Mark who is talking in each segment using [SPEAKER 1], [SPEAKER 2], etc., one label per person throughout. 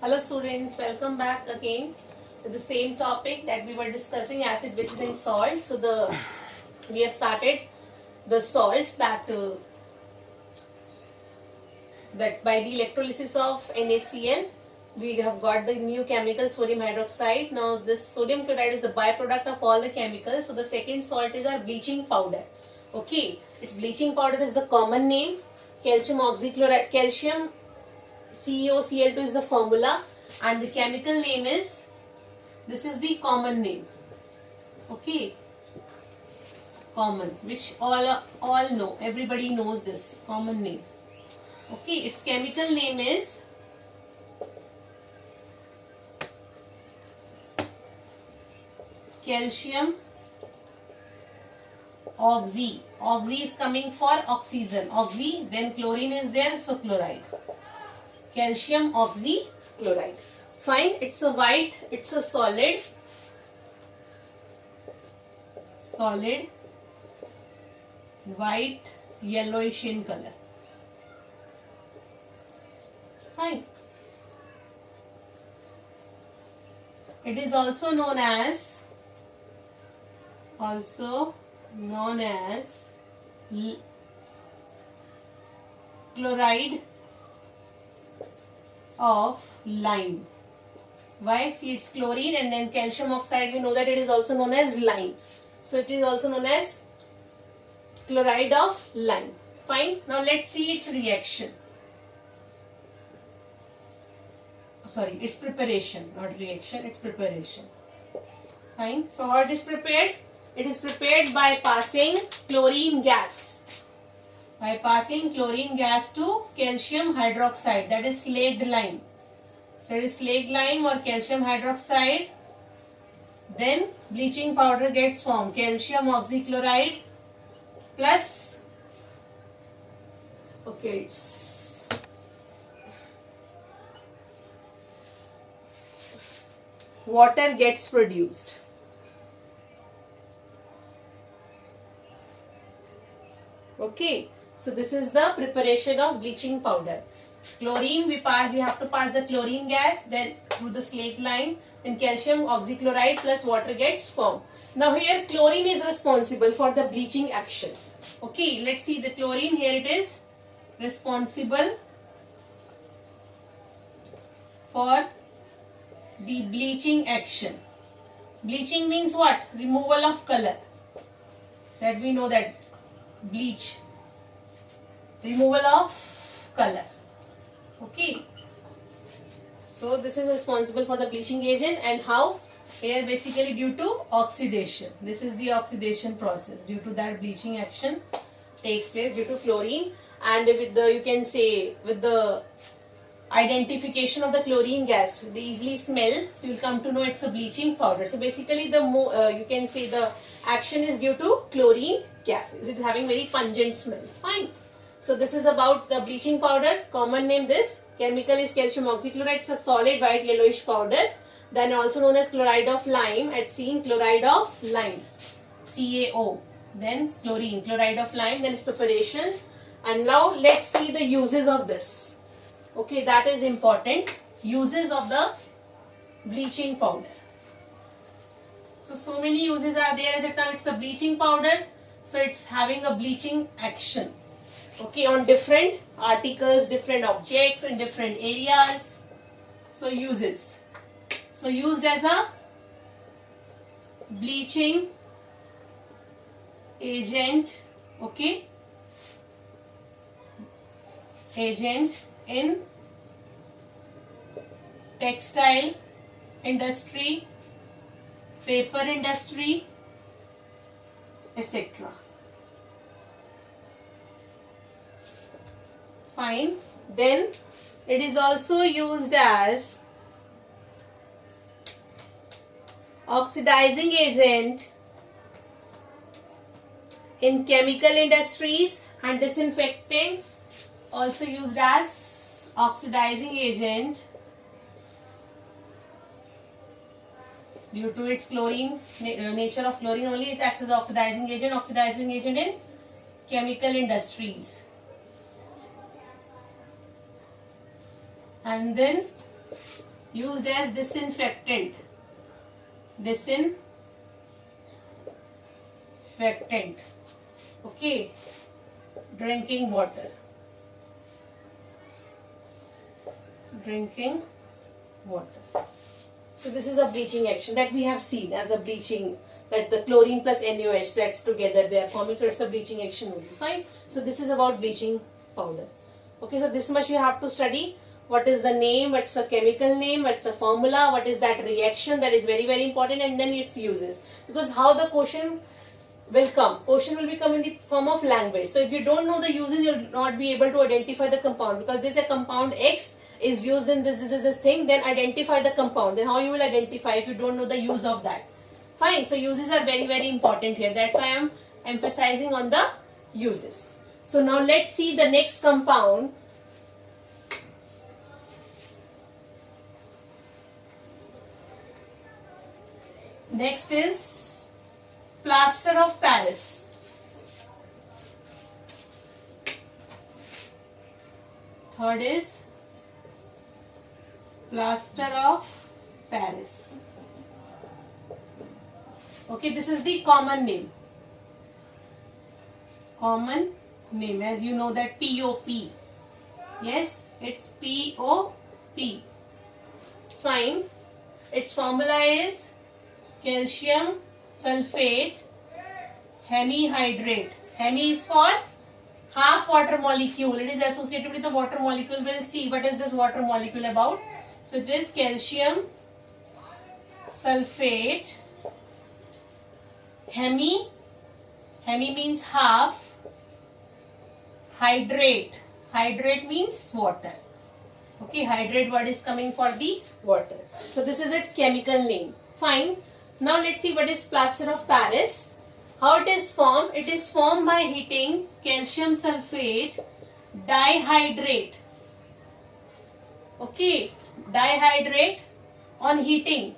[SPEAKER 1] Hello students, welcome back again to the same topic that we were discussing, acid, bases and salts. So we have started the salts that by the electrolysis of NaCl we have got the new chemical sodium hydroxide. Now this sodium chloride is a byproduct of all the chemicals. So the second salt is our bleaching powder. Okay, its bleaching powder is the common name. Calcium oxychloride, calcium CeOCl2 is the formula, and the chemical name is, this is the common name. Okay, common, which all know, everybody knows this common name. Okay, its chemical name is calcium oxy. Oxy is coming for oxygen, oxy, then chlorine is there, so chloride. Calcium oxychloride. Fine, it's a white, it's a solid, white, yellowish in color. Fine. It is also known as chloride of lime. Why? See, it's chlorine and then calcium oxide, we know that it is also known as lime. So it is also known as chloride of lime. Fine. Now let's see its reaction. Sorry, its preparation, not reaction, its preparation. Fine. So how it is prepared? It is prepared by passing chlorine gas. By passing chlorine gas to calcium hydroxide, that is slaked lime. So it is slaked lime or calcium hydroxide. Then bleaching powder gets formed. Calcium oxychloride plus, okay, it's water gets produced. Okay, so this is the preparation of bleaching powder. Chlorine, we have to pass the chlorine gas, then through the slaked lime, then calcium oxychloride plus water gets formed. Now here chlorine is responsible for the bleaching action. Okay, let's see the chlorine. Here it is responsible for the bleaching action. Bleaching means what? Removal of color. That we know that bleach, removal of color. Okay, so this is responsible for the bleaching agent. And how? Here basically due to oxidation. This is the oxidation process. Due to that bleaching action takes place due to chlorine, and with the, you can say, with the identification of the chlorine gas, they easily smell, so you will come to know it's a bleaching powder. So basically the you can say the action is due to chlorine gas. It is having very pungent smell. Fine. So this is about the bleaching powder. Common name this. Chemical is calcium oxychloride. It's a solid white yellowish powder. Then also known as chloride of lime. At seen chloride of lime, CaO. Then chlorine, chloride of lime. Then its preparation. And now let's see the uses of this. Okay, that is important. Uses of the bleaching powder. So many uses are there. As it now, it's a bleaching powder. So it's having a bleaching action. Okay, on different articles, different objects in different areas. So uses. So used as a bleaching agent. Okay. Agent in textile industry, paper industry, etc. Fine. Then it is also used as oxidizing agent in chemical industries and disinfectant. Also used as oxidizing agent due to its chlorine nature of chlorine only, it acts as oxidizing agent in chemical industries. And then used as disinfectant. Disinfectant. Okay. Drinking water. Drinking water. So this is a bleaching action that we have seen as a bleaching, that the chlorine plus NaOH, that's together they are forming, so it's a bleaching action only. Fine. So this is about bleaching powder. Okay, so this much you have to study. What is the name, what's the chemical name, what's the formula, what is that reaction, that is very very important, and then its uses. Because how the question will come. Question will become in the form of language. So if you don't know the uses, you will not be able to identify the compound. Because this is a compound X is used in this thing, then identify the compound. Then how you will identify if you don't know the use of that? Fine. So uses are very very important here. That's why I am emphasizing on the uses. So now let's see the next compound. Next is plaster of Paris. Third is plaster of Paris. Okay, this is the common name. Common name, as you know that POP. Yes, it's POP. Fine. Its formula is calcium sulfate hemihydrate. Hemi is for half water molecule. It is associated with the water molecule. We'll see what is this water molecule about. So it is calcium sulfate hemi means half, hydrate means water. Okay, hydrate word is coming for the water. So this is its chemical name. Fine. Now let's see what is plaster of Paris. How it is formed? It is formed by heating calcium sulfate dihydrate. Okay, dihydrate on heating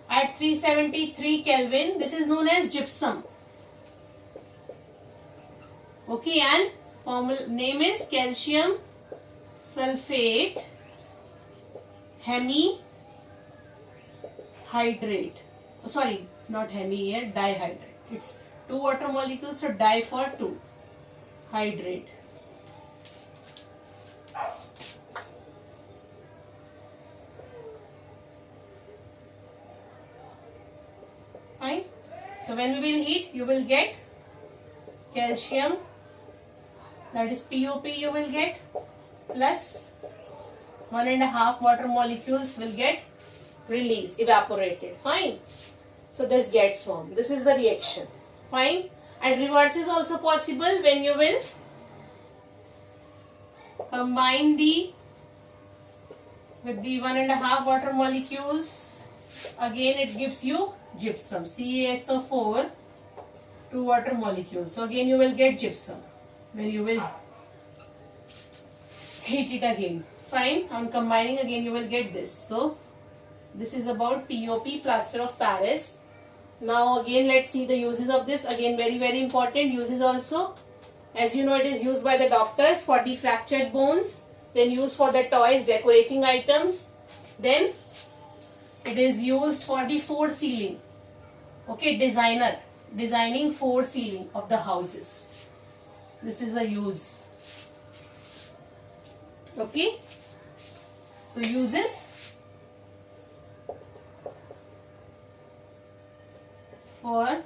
[SPEAKER 1] at 373 Kelvin. This is known as gypsum. Okay, and formula name is calcium sulfate hemihydrate. Sorry, not hemi here, dihydrate. It's two water molecules, so di for two. Hydrate. Fine. So when we will heat, you will get calcium, that is POP you will get, plus 1.5 water molecules will get released, evaporated. Fine. So this gets formed. This is the reaction. Fine. And reverse is also possible when you will combine with the 1.5 water molecules. Again it gives you gypsum. CaSO4, 2 water molecules. So again you will get gypsum when you will heat it again. Fine. On combining again you will get this. So this is about POP, plaster of Paris. Now again let's see the uses of this. Again very very important uses also. As you know, it is used by the doctors for the fractured bones, then used for the toys, decorating items, then it is used for the floor ceiling. Okay, designing floor ceiling of the houses. This is a use. Okay, so uses for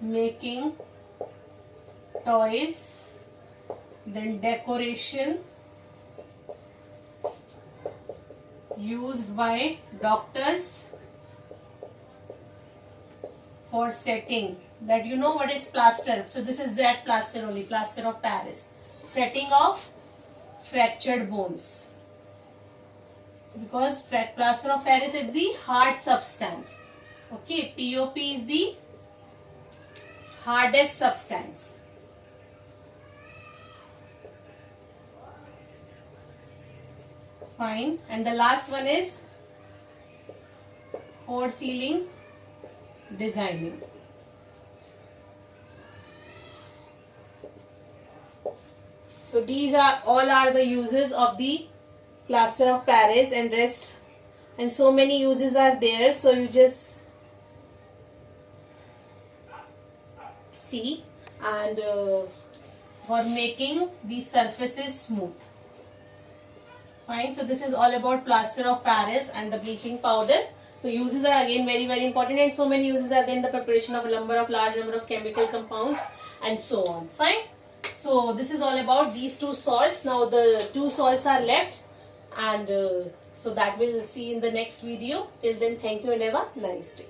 [SPEAKER 1] making toys, then decoration, used by doctors for setting. That you know what is plaster. So this is that plaster only, plaster of Paris. Setting of fractured bones. Because plaster of Paris is the hard substance. Okay, POP is the hardest substance. Fine. And the last one is floor ceiling designing. So these are all the uses of the plaster of Paris, and rest and so many uses are there, so you just see. And for making these surfaces smooth. Fine. So this is all about plaster of Paris and the bleaching powder. So uses are again very important, and so many uses are there in the preparation of a large number of chemical compounds and so on. Fine. So this is all about these two salts. Now the two salts are left, and so that we'll see in the next video. Till then, thank you and have a nice day.